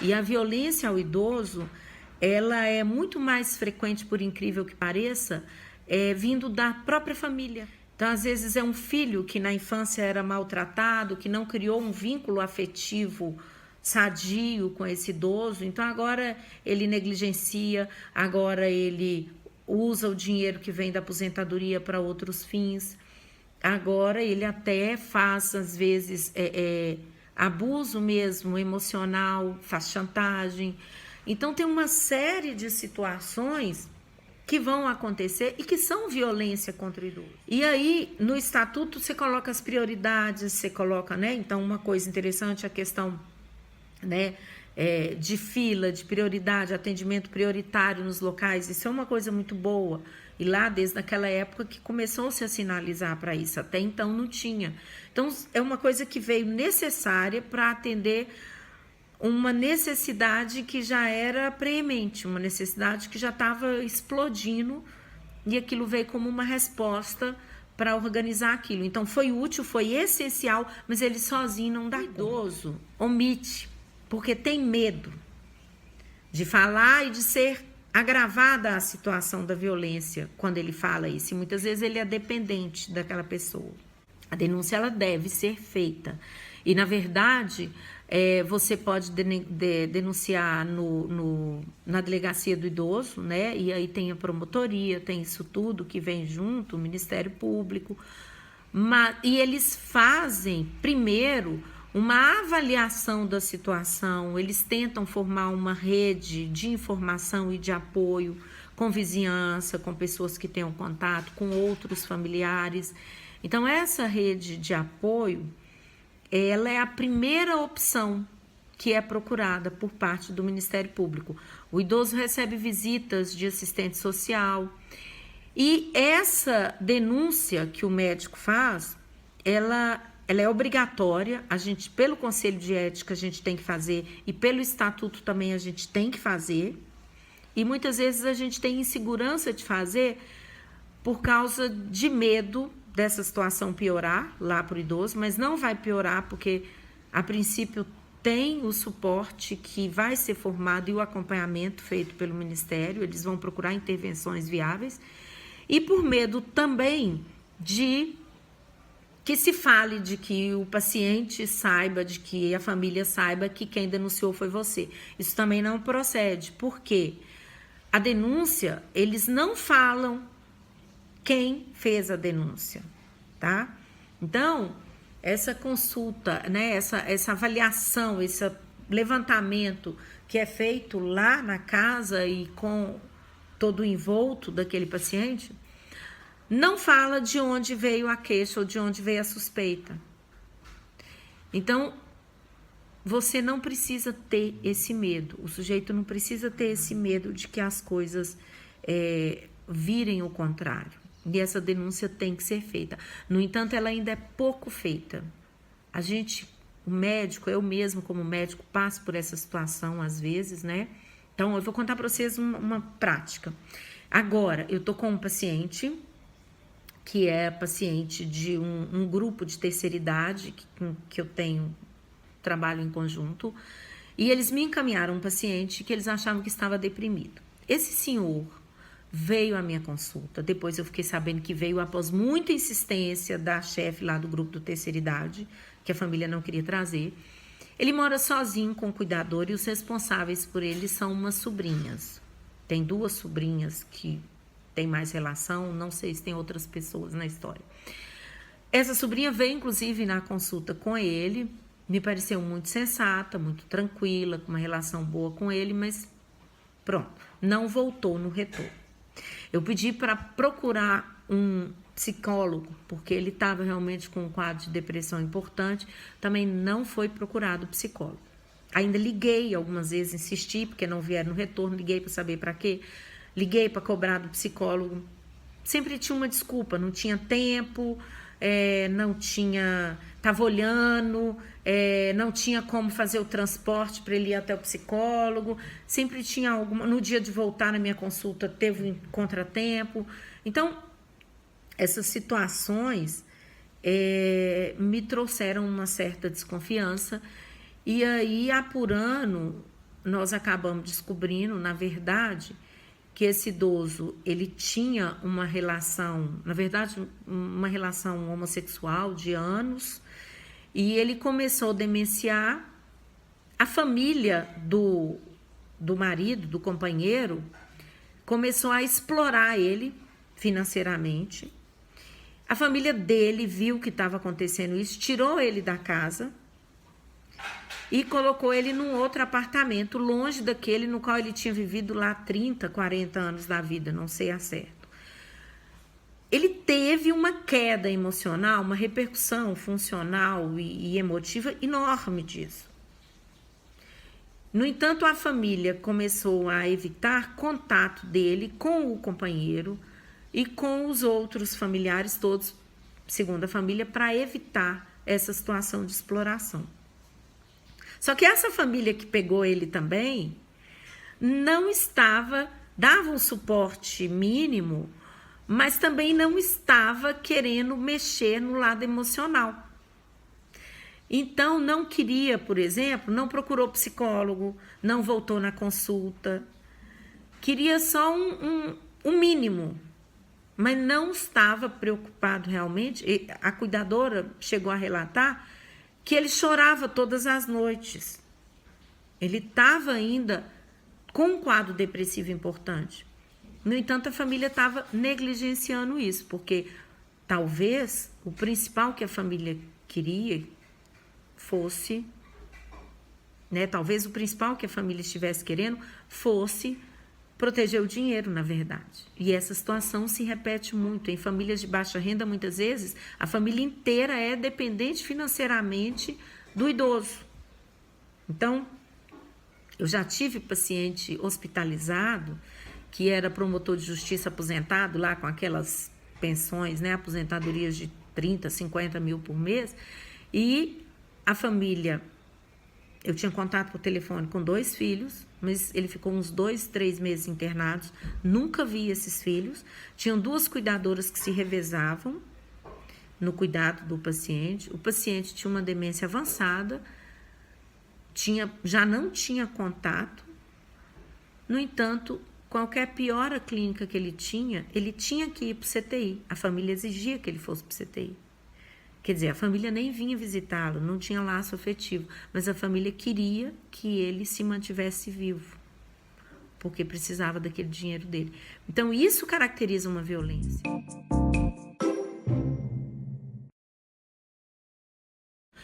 E a violência ao idoso, ela é muito mais frequente, por incrível que pareça, vindo da própria família. Então, às vezes, é um filho que na infância era maltratado, que não criou um vínculo afetivo sadio com esse idoso. Então, agora ele negligencia, agora ele usa o dinheiro que vem da aposentadoria para outros fins. Agora ele até faz, às vezes, abuso mesmo emocional, faz chantagem. Então, tem uma série de situações que vão acontecer e que são violência contra o idoso. E aí, no estatuto, você coloca as prioridades, você coloca, né? Então, uma coisa interessante é a questão, né, de fila, de prioridade, atendimento prioritário nos locais. Isso é uma coisa muito boa. E lá, desde aquela época que começou-se a sinalizar para isso. Até então não tinha. Então, é uma coisa que veio necessária para atender uma necessidade que já era preemente, uma necessidade que já estava explodindo, e aquilo veio como uma resposta para organizar aquilo. Então, foi útil, foi essencial, mas ele sozinho não dá. O idoso omite, porque tem medo de falar e de ser agravada a situação da violência quando ele fala isso. E muitas vezes ele é dependente daquela pessoa. A denúncia, ela deve ser feita. E, na verdade, você pode denunciar na delegacia do idoso, né? E aí tem a promotoria, tem isso tudo que vem junto, o Ministério Público. E eles fazem, primeiro, uma avaliação da situação, eles tentam formar uma rede de informação e de apoio com vizinhança, com pessoas que tenham contato, com outros familiares. Então, essa rede de apoio, ela é a primeira opção que é procurada por parte do Ministério Público. O idoso recebe visitas de assistente social e essa denúncia que o médico faz, ela é obrigatória. A gente, pelo Conselho de Ética, a gente tem que fazer e pelo Estatuto também a gente tem que fazer. E muitas vezes a gente tem insegurança de fazer por causa de medo dessa situação piorar lá para o idoso, mas não vai piorar porque, a princípio, tem o suporte que vai ser formado e o acompanhamento feito pelo Ministério, eles vão procurar intervenções viáveis, e por medo também de que se fale, de que o paciente saiba, de que a família saiba que quem denunciou foi você. Isso também não procede, porque a denúncia, eles não falam quem fez a denúncia, tá? Então, essa consulta, né, essa avaliação, esse levantamento que é feito lá na casa e com todo o envolto daquele paciente, não fala de onde veio a queixa ou de onde veio a suspeita. Então, você não precisa ter esse medo, o sujeito não precisa ter esse medo de que as coisas virem o contrário. E essa denúncia tem que ser feita. No entanto, ela ainda é pouco feita. O médico, eu mesmo como médico, passo por essa situação às vezes, né? Então, eu vou contar para vocês uma prática. Agora, eu tô com um paciente que é paciente de um grupo de terceira idade que eu tenho trabalho em conjunto, e eles me encaminharam um paciente que eles achavam que estava deprimido. Esse senhor veio à minha consulta, depois eu fiquei sabendo que veio após muita insistência da chefe lá do grupo do terceira idade, que a família não queria trazer. Ele mora sozinho com o cuidador e os responsáveis por ele são umas sobrinhas. Tem 2 sobrinhas que têm mais relação, não sei se tem outras pessoas na história. Essa sobrinha veio, inclusive, na consulta com ele, me pareceu muito sensata, muito tranquila, com uma relação boa com ele, mas pronto, não voltou no retorno. Eu pedi para procurar um psicólogo, porque ele estava realmente com um quadro de depressão importante, também não foi procurado psicólogo. Ainda liguei algumas vezes, insisti, porque não vieram no retorno, liguei para saber para quê, liguei para cobrar do psicólogo, sempre tinha uma desculpa, não tinha tempo, não tinha, estava olhando, não tinha como fazer o transporte para ele ir até o psicólogo, sempre tinha alguma, no dia de voltar na minha consulta teve um contratempo. Então, essas situações me trouxeram uma certa desconfiança, e aí apurando, nós acabamos descobrindo, na verdade, que esse idoso, ele tinha uma relação, na verdade, uma relação homossexual de anos, e ele começou a demenciar. A família do marido, do companheiro, começou a explorar ele financeiramente. A família dele viu que estava acontecendo isso, tirou ele da casa e colocou ele num outro apartamento, longe daquele no qual ele tinha vivido lá 30, 40 anos da vida, não sei a certo. Ele teve uma queda emocional, uma repercussão funcional e emotiva enorme disso. No entanto, a família começou a evitar contato dele com o companheiro e com os outros familiares, todos, segundo a família, para evitar essa situação de exploração. Só que essa família que pegou ele também não estava, dava um suporte mínimo, mas também não estava querendo mexer no lado emocional. Então, não queria, por exemplo, não procurou psicólogo, não voltou na consulta, queria só um mínimo, mas não estava preocupado realmente. A cuidadora chegou a relatar que ele chorava todas as noites. Ele estava ainda com um quadro depressivo importante. No entanto, a família estava negligenciando isso, porque talvez o principal que a família queria fosse, talvez o principal que a família estivesse querendo fosse proteger o dinheiro, na verdade. E essa situação se repete muito. Em famílias de baixa renda, muitas vezes, a família inteira é dependente financeiramente do idoso. Então, eu já tive paciente hospitalizado que era promotor de justiça aposentado, lá com aquelas pensões, aposentadorias de 30, 50 mil por mês, e a família, eu tinha contato por telefone com 2 filhos, mas ele ficou uns 2, 3 meses internados, nunca vi esses filhos. Tinham 2 cuidadoras que se revezavam no cuidado do paciente. O paciente tinha uma demência avançada, já não tinha contato. No entanto, qualquer piora clínica que ele tinha que ir para o CTI. A família exigia que ele fosse para o CTI. Quer dizer, a família nem vinha visitá-lo, não tinha laço afetivo, mas a família queria que ele se mantivesse vivo, porque precisava daquele dinheiro dele. Então, isso caracteriza uma violência.